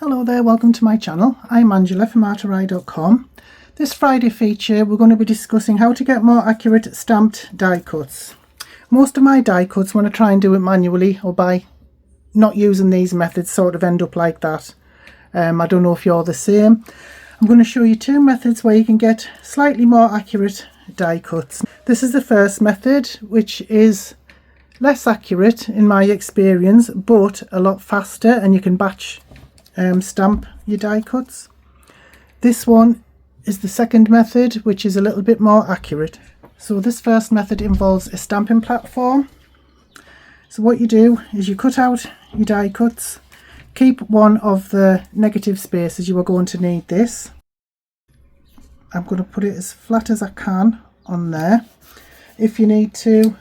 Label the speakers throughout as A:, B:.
A: Hello there, welcome to my channel. I'm Angela from artorai.com. This Friday feature we're going to be discussing how to get more accurate stamped die cuts. Most of my die cuts, when I try and do it manually or by not using these methods, sort of end up like that. I don't know if you're the same. I'm going to show you two methods where you can get slightly more accurate die cuts. This is the first method, which is less accurate in my experience, but a lot faster, and you can batch stamp your die cuts. This one is the second method, which is a little bit more accurate. So this first method involves a stamping platform. So what you do is you cut out your die cuts, keep one of the negative spaces. You are going to need this. I'm going to put it as flat as I can on there. If you need to,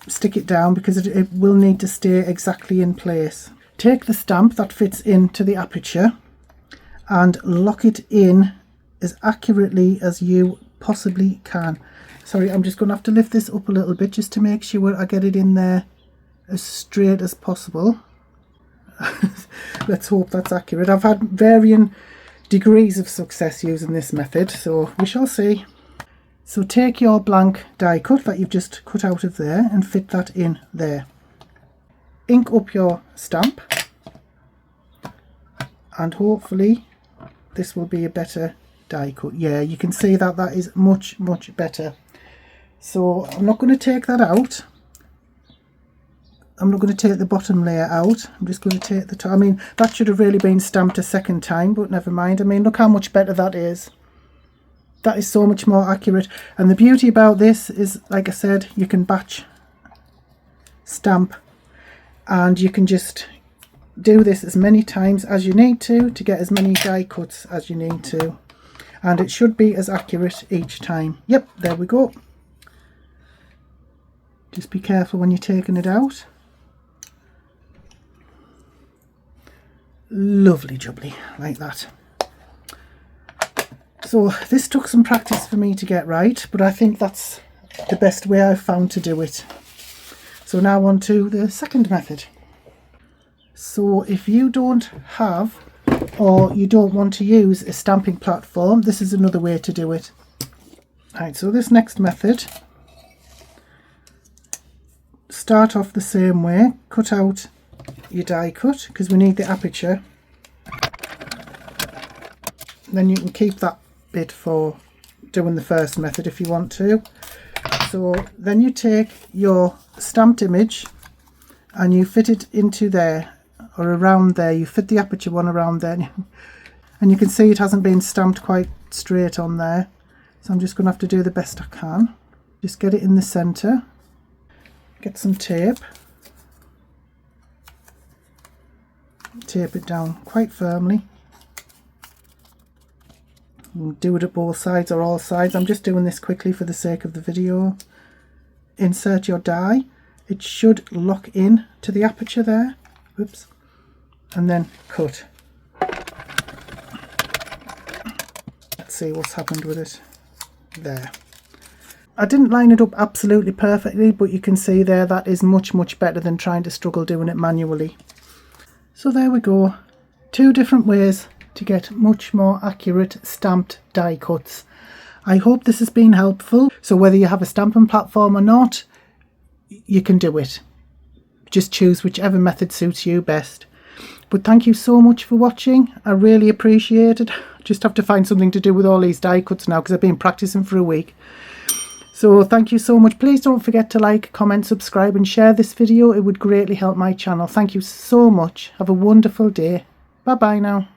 A: stick it down because it will need to stay exactly in place. Take the stamp that fits into the aperture and lock it in as accurately as you possibly can. Sorry, I'm just going to have to lift this up a little bit just to make sure I get it in there as straight as possible. Let's hope that's accurate. I've had varying degrees of success using this method, so we shall see. So take your blank die cut that you've just cut out of there and fit that in there. Ink up your stamp, and hopefully this will be a better die cut. Yeah, you can see that that is much better. So I'm not going to take that out. I'm not going to take the bottom layer out. I'm just going to take the top. I mean, that should have really been stamped a second time, but never mind. I mean, look how much better that is. That is so much more accurate. And the beauty about this is, like I said, you can batch stamp, and you can just do this as many times as you need to get as many die cuts as you need to, and it should be as accurate each time. Yep, there we go. Just be careful when you're taking it out. Lovely jubbly, like that. So this took some practice for me to get right, but I think that's the best way I've found to do it. So now on to the second method. So if you don't have, or you don't want to use a stamping platform, this is another way to do it. Right, so this next method, start off the same way. Cut out your die cut because we need the aperture. Then you can keep that bit for doing the first method if you want to. So then you take your stamped image and you fit it into there, or around there. You fit the aperture one around there, and you can see it hasn't been stamped quite straight on there, so I'm just going to have to do the best I can. Just get it in the center, get some tape, tape it down quite firmly. Do it at both sides or all sides. I'm just doing this quickly for the sake of the video. Insert your die. It should lock in to the aperture there. Oops. And then cut. Let's see what's happened with it. There. I didn't line it up absolutely perfectly, but you can see there that is much better than trying to struggle doing it manually. So there we go. Two different ways to get much more accurate stamped die cuts. I hope this has been helpful. So whether you have a stamping platform or not, you can do it. Just choose whichever method suits you best. But thank you so much for watching. I really appreciate it. Just have to find something to do with all these die cuts now because I've been practicing for a week. So thank you so much. Please don't forget to like, comment, subscribe and share this video. It would greatly help my channel. Thank you so much. Have a wonderful day. Bye bye now.